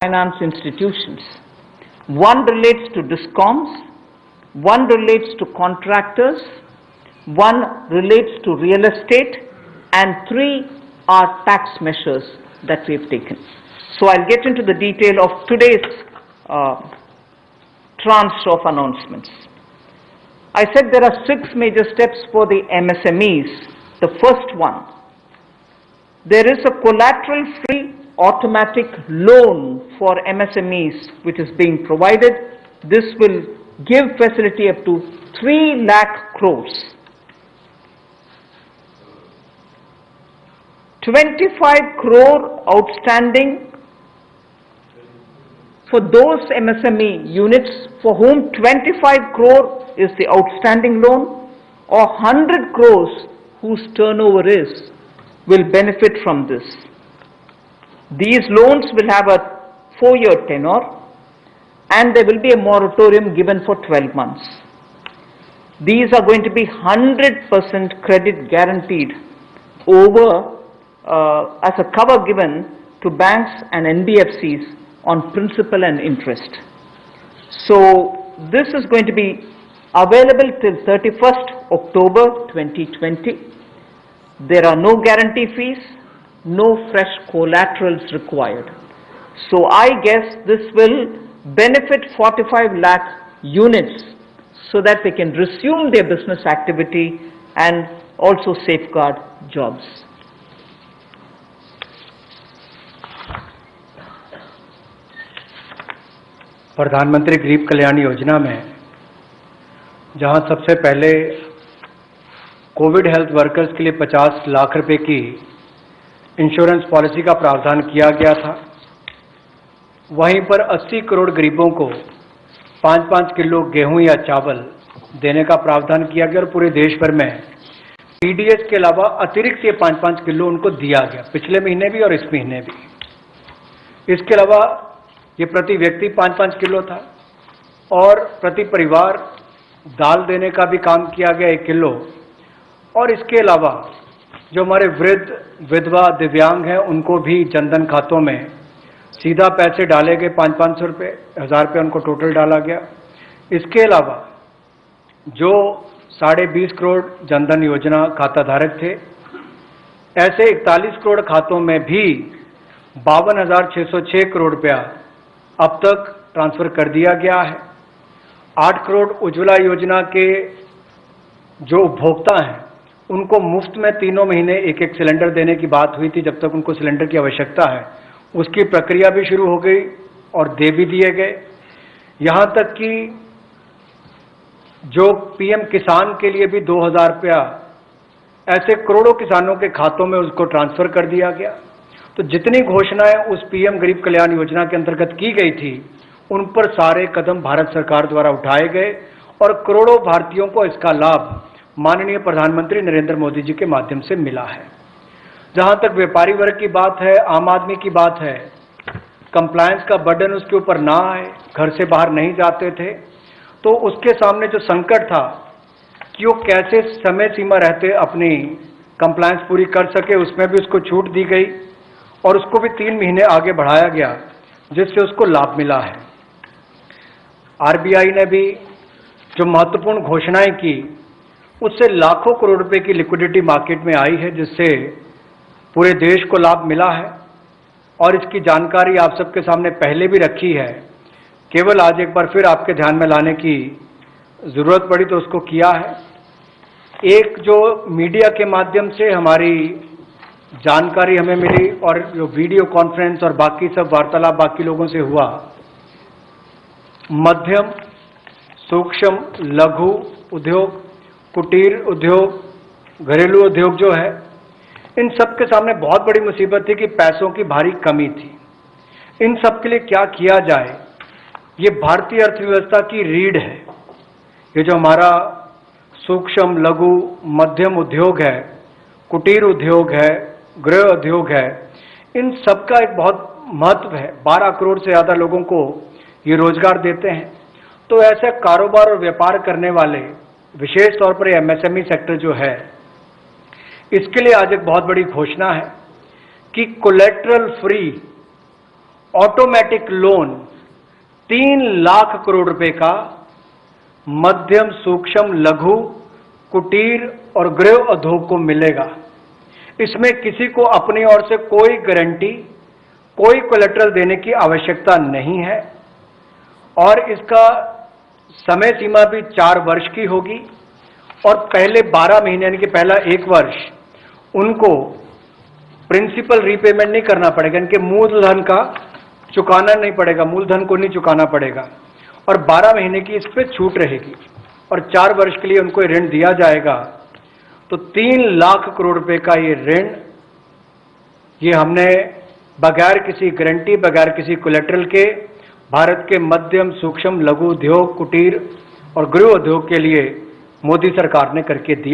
finance institutions. One relates to DISCOMs, one relates to contractors, one relates to real estate, and three are tax measures that we have taken. So I'll get into the detail of today's tranche of announcements. I said there are 6 major steps for the MSMEs. The first one, there is a collateral-free automatic loan for MSMEs which is being provided. This will give facility up to 3 lakh crores. 25 crore outstanding for those MSME units for whom 25 crore is the outstanding loan, or 100 crores whose turnover is, will benefit from this. These loans will have a 4-year tenure and there will be a moratorium given for 12 months. These are going to be 100% credit guaranteed over as a cover given to banks and NBFCs on principal and interest. So this is going to be available till 31st October 2020. There are no guarantee fees, no fresh collaterals required. So I guess this will benefit 45 lakh units so that they can resume their business activity and also safeguard jobs. प्रधानमंत्री गरीब कल्याण योजना में जहां सबसे पहले Covid health workers के लिए 50 लाख रुपए की इंश्योरेंस पॉलिसी का प्रावधान किया गया था, वहीं पर 80 करोड़ गरीबों को 5-5 किलो गेहूं या चावल देने का प्रावधान किया गया और पूरे देश भर में पीडीएस के अलावा अतिरिक्त ये 5-5 किलो उनको दिया गया, पिछले महीने भी और इस महीने भी। इसके अलावा ये प्रति व्यक्ति 5-5 किलो था और प्रति परिवार दाल देने का भी काम किया गया 1 किलो। और इसके अलावा जो हमारे वृद्ध, विधवा, दिव्यांग हैं उनको भी जनधन खातों में सीधा पैसे डाले गए, 500-500 रुपये, 1000 रुपये उनको टोटल डाला गया। इसके अलावा जो 20.5 करोड़ जनधन योजना खाता धारक थे, ऐसे 41 करोड़ खातों में भी 52,606 करोड़ रुपया अब तक ट्रांसफर कर दिया गया है। 8 करोड़ उज्ज्वला योजना के जो उपभोक्ता हैं उनको मुफ्त में 3 महीने 1-1 सिलेंडर देने की बात हुई थी, जब तक उनको सिलेंडर की आवश्यकता है। उसकी प्रक्रिया भी शुरू हो गई और दे भी दिए गए। यहाँ तक कि जो पीएम किसान के लिए भी 2,000 रुपया ऐसे करोड़ों किसानों के खातों में उसको ट्रांसफर कर दिया गया। तो जितनी घोषणाएं उस पीएम गरीब कल्याण योजना के अंतर्गत की गई थी, उन पर सारे कदम भारत सरकार द्वारा उठाए गए और करोड़ों भारतीयों को इसका लाभ माननीय प्रधानमंत्री नरेंद्र मोदी जी के माध्यम से मिला है। जहां तक व्यापारी वर्ग की बात है, आम आदमी की बात है, कंप्लायंस का बर्डन उसके ऊपर ना आए, घर से बाहर नहीं जाते थे, तो उसके सामने जो संकट था कि वो कैसे समय सीमा रहते अपनी कंप्लायंस पूरी कर सके, उसमें भी उसको छूट दी गई और उसको भी 3 महीने आगे बढ़ाया गया, जिससे उसको लाभ मिला है। आरबीआई ने भी जो महत्वपूर्ण घोषणाएं की, उससे लाखों करोड़ रुपए की लिक्विडिटी मार्केट में आई है, जिससे पूरे देश को लाभ मिला है। और इसकी जानकारी आप सबके सामने पहले भी रखी है, केवल आज एक बार फिर आपके ध्यान में लाने की जरूरत पड़ी तो उसको किया है। एक जो मीडिया के माध्यम से हमारी जानकारी हमें मिली और जो वीडियो कॉन्फ्रेंस और बाकी सब वार्तालाप बाकी लोगों से हुआ, मध्यम, सूक्ष्म, लघु उद्योग, कुटीर उद्योग, घरेलू उद्योग जो है, इन सब के सामने बहुत बड़ी मुसीबत थी कि पैसों की भारी कमी थी। इन सब के लिए क्या किया जाए, ये भारतीय अर्थव्यवस्था की रीढ़ है। ये जो हमारा सूक्ष्म, लघु, मध्यम उद्योग है, कुटीर उद्योग है, गृह उद्योग है, इन सब का एक बहुत महत्व है। 12 करोड़ से ज़्यादा लोगों को ये रोजगार देते हैं। तो ऐसे कारोबार और व्यापार करने वाले, विशेष तौर पर एमएसएमई सेक्टर जो है, इसके लिए आज एक बहुत बड़ी घोषणा है कि collateral free automatic loan 3 lakh crore रुपए का मध्यम, सूक्ष्म, लघु, कुटीर और गृह उद्योग को मिलेगा। इसमें किसी को अपनी ओर से कोई गारंटी, कोई कोलेटरल देने की आवश्यकता नहीं है और इसका समय सीमा भी 4 वर्ष की होगी और पहले 12 महीने यानी कि पहला 1 वर्ष उनको प्रिंसिपल रीपेमेंट नहीं करना पड़ेगा, इनके मूलधन का चुकाना नहीं पड़ेगा, मूलधन को नहीं चुकाना पड़ेगा और 12 महीने की इस पे छूट रहेगी और 4 वर्ष के लिए उनको ऋण दिया जाएगा। तो 3 लाख करोड़ रुपए का ये ऋण, ये हमने बगैर किसी गारंटी, बगैर किसी कोलेटरल के भारत के मध्यम, सूक्ष्म, लघु उद्योग, कुटीर और गृह उद्योग के लिए मोदी सरकार ने करके दिया।